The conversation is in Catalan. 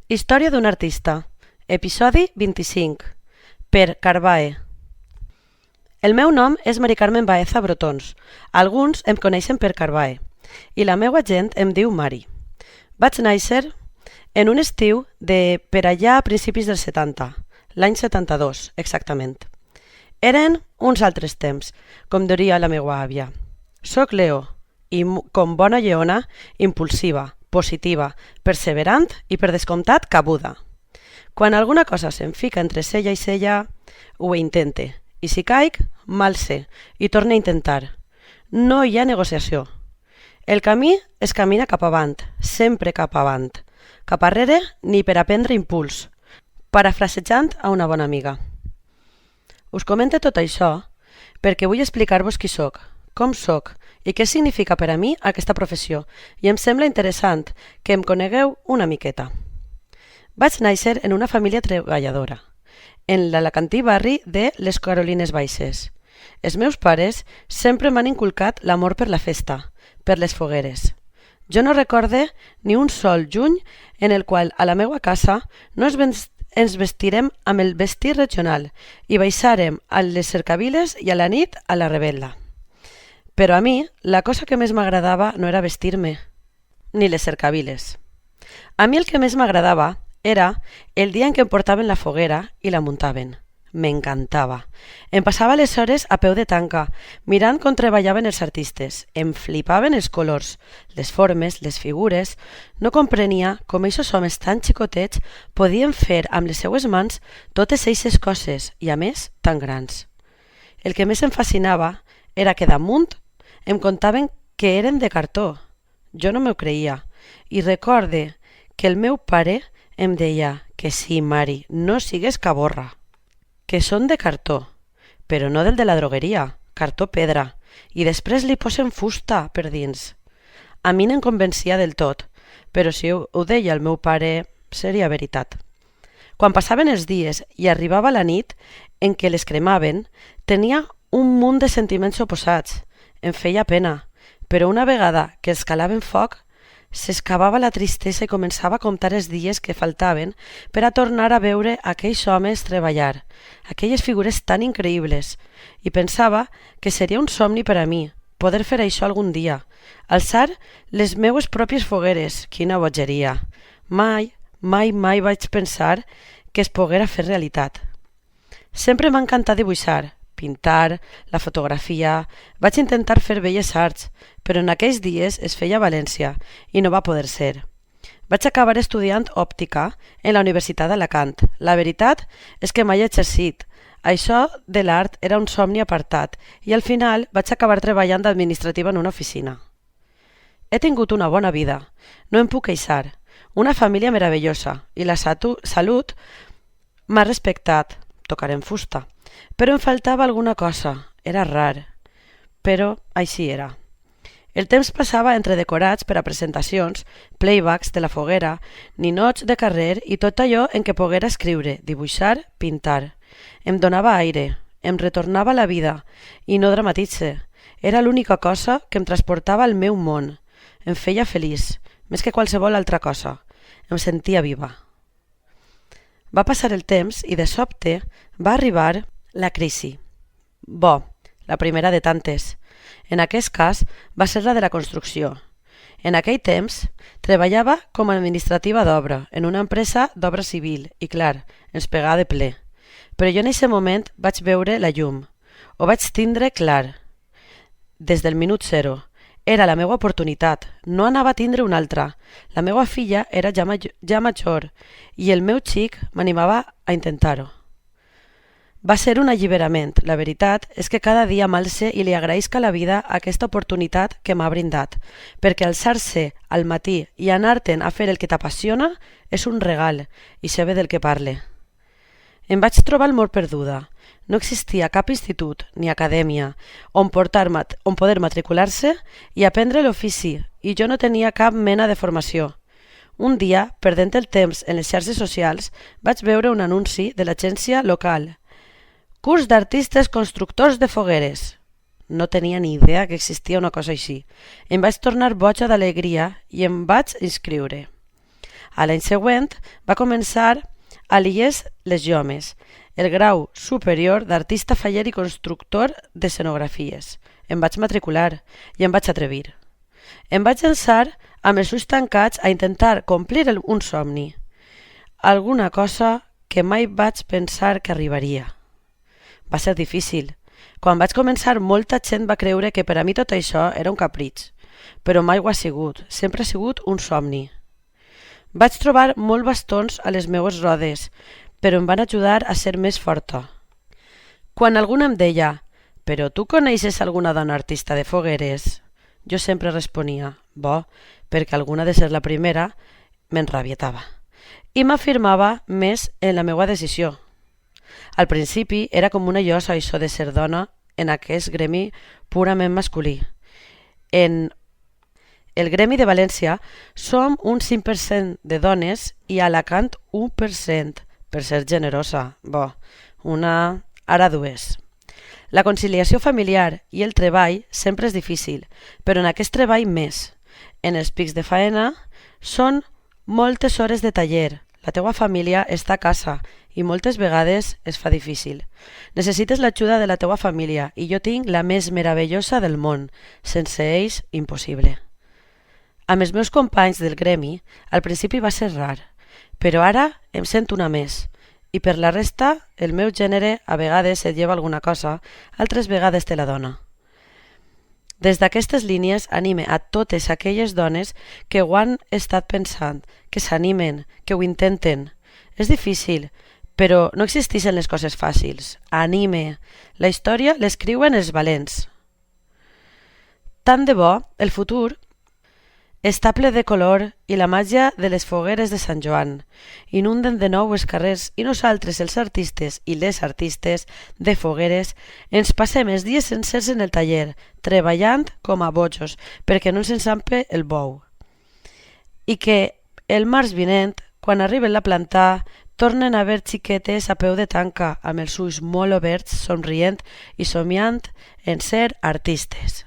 Història d'un artista. Episodi 25. Per Carbae. El meu nom és Mari Carmen Baeza Brotons. Alguns em coneixen per Carbae. I la meua gent em diu Mari. Vaig néixer en un estiu de per allà a principis dels 70, l'any 72, exactament. Eren uns altres temps, com diria la meua àvia. Soc Leo i, com bona lleona, impulsiva, positiva, perseverant i, per descomptat, cabuda. Quan alguna cosa se'm fica entre cella i cella, ho intente. I si caic, mal sé, i torne a intentar. No hi ha negociació. El camí es camina cap avant, sempre cap avant. Cap arrere ni per aprendre impuls, parafrasejant a una bona amiga. Us comento tot això perquè vull explicar-vos qui sóc, com sóc i què significa per a mi aquesta professió, i em sembla interessant que em conegueu una miqueta. Vaig néixer en una família treballadora, en l'alacantí barri de les Carolines Baixes. Els meus pares sempre m'han inculcat l'amor per la festa, per les fogueres. Jo no recorde ni un sol juny en el qual a la meua casa no ens vestirem amb el vestit regional i baixarem a les cercaviles i a la nit a la rebel·la. Però a mi la cosa que més m'agradava no era vestir-me, ni les cercaviles. A mi el que més m'agradava era el dia en què em portaven la foguera i la muntaven. M'encantava. Em passava les hores a peu de tanca, mirant com treballaven els artistes. Em flipaven els colors, les formes, les figures. No comprenia com aquests homes tan xicotets podien fer amb les seues mans totes aquestes coses, i a més, tan grans. El que més em fascinava era que damunt em contaven que eren de cartó. Jo no m'ho creia, i recorde que el meu pare em deia que sí, Mari, no sigues caborra, que són de cartó, però no del de la drogueria, cartó pedra, i després li posen fusta per dins. A mi no em convencia del tot, però si ho deia el meu pare, seria veritat. Quan passaven els dies i arribava la nit en què les cremaven, tenia un munt de sentiments oposats. Em feia pena, però una vegada que els calaven foc, s'escavava la tristesa i començava a comptar els dies que faltaven per a tornar a veure aquells homes treballar, aquelles figures tan increïbles, i pensava que seria un somni per a mi, poder fer això algun dia, alçar les meues pròpies fogueres. Quina bogeria! Mai vaig pensar que es poguera fer realitat. Sempre m'ha encantat dibuixar, pintar, la fotografia. Vaig intentar fer belles arts, però en aquells dies es feia a València i no va poder ser. Vaig acabar estudiant òptica en la Universitat d'Alacant. La veritat és que mai he exercit. Això de l'art era un somni apartat i al final vaig acabar treballant d'administrativa en una oficina. He tingut una bona vida, no em puc queixar. Una família meravellosa i la salut m'ha respectat. Tocarem fusta. Però em faltava alguna cosa. Era rar. Però així era. El temps passava entre decorats per a presentacions, playbacks de la foguera, ninots de carrer i tot allò en què poguera escriure, dibuixar, pintar. Em donava aire, em retornava la vida, i no dramatitze. Era l'única cosa que em transportava al meu món. Em feia feliç, més que qualsevol altra cosa. Em sentia viva. Va passar el temps i de sobte va arribar la crisi. La primera de tantes. En aquest cas va ser la de la construcció. En aquell temps treballava com a administrativa d'obra en una empresa d'obra civil i, clar, ens pegava de ple. Però jo en aquest moment vaig veure la llum. Ho vaig tindre clar. Des del minut zero. Era la meva oportunitat. No anava a tindre una altra. La meva filla era ja major i el meu xic m'animava a intentar-ho. Va ser un alliberament. La veritat és que cada dia m'alce i li agraïsc a la vida aquesta oportunitat que m'ha brindat, perquè alçar-se al matí i anar-te'n a fer el que t'apassiona és un regal, i sé bé del que parle. Em vaig trobar molt perduda. No existia cap institut ni acadèmia on poder matricular-se i aprendre l'ofici, i jo no tenia cap mena de formació. Un dia, perdent el temps en les xarxes socials, vaig veure un anunci de l'agència local. Curs d'artistes constructors de fogueres. No tenia ni idea que existia una cosa així. Em vaig tornar boja d'alegria i em vaig inscriure. A l'any següent va començar a l'IES Les Llomes, el grau superior d'artista faller i constructor d'escenografies. Em vaig matricular i em vaig atrevir. Em vaig llançar amb els ulls tancats a intentar complir un somni, alguna cosa que mai vaig pensar que arribaria. Va ser difícil. Quan vaig començar, molta gent va creure que per a mi tot això era un capritx, però mai ho ha sigut, sempre ha sigut un somni. Vaig trobar molts bastons a les meues rodes, però em van ajudar a ser més forta. Quan algú em deia «Però tu coneixes alguna dona artista de fogueres?» Jo sempre responia «Bo, perquè alguna de ser la primera m'enrabietava» i m'afirmava més en la meva decisió. Al principi era com una llosa això de ser dona en aquest gremi purament masculí. En el gremi de València som un 5% de dones i a Alacant 1%, per ser generosa. Bo, una ara dues. La conciliació familiar i el treball sempre és difícil, però en aquest treball més. En els pics de faena són moltes hores de taller, la teua família està a casa i moltes vegades es fa difícil. Necessites l'ajuda de la teua família i jo tinc la més meravellosa del món. Sense ells, impossible. Amb els meus companys del gremi, al principi va ser rar, però ara em sento una més. I per la resta, el meu gènere a vegades et lleva alguna cosa, altres vegades te la dona. Des d'aquestes línies anime a totes aquelles dones que ho han estat pensant, que s'animen, que ho intenten. És difícil, però no existeixen les coses fàcils. Anime. La història l'escriuen els valents. Tant de bo, el futur està ple de color i la màgia de les fogueres de Sant Joan. Inunden de nou els carrers i nosaltres, els artistes i les artistes de fogueres, ens passem els dies sencers en el taller, treballant com a bojos, perquè no ens ensampe el bou. I que el març vinent, quan arriben la planta, tornen a ver xiquetes a peu de tanca, amb els ulls molt oberts, somrient i somiant en ser artistes.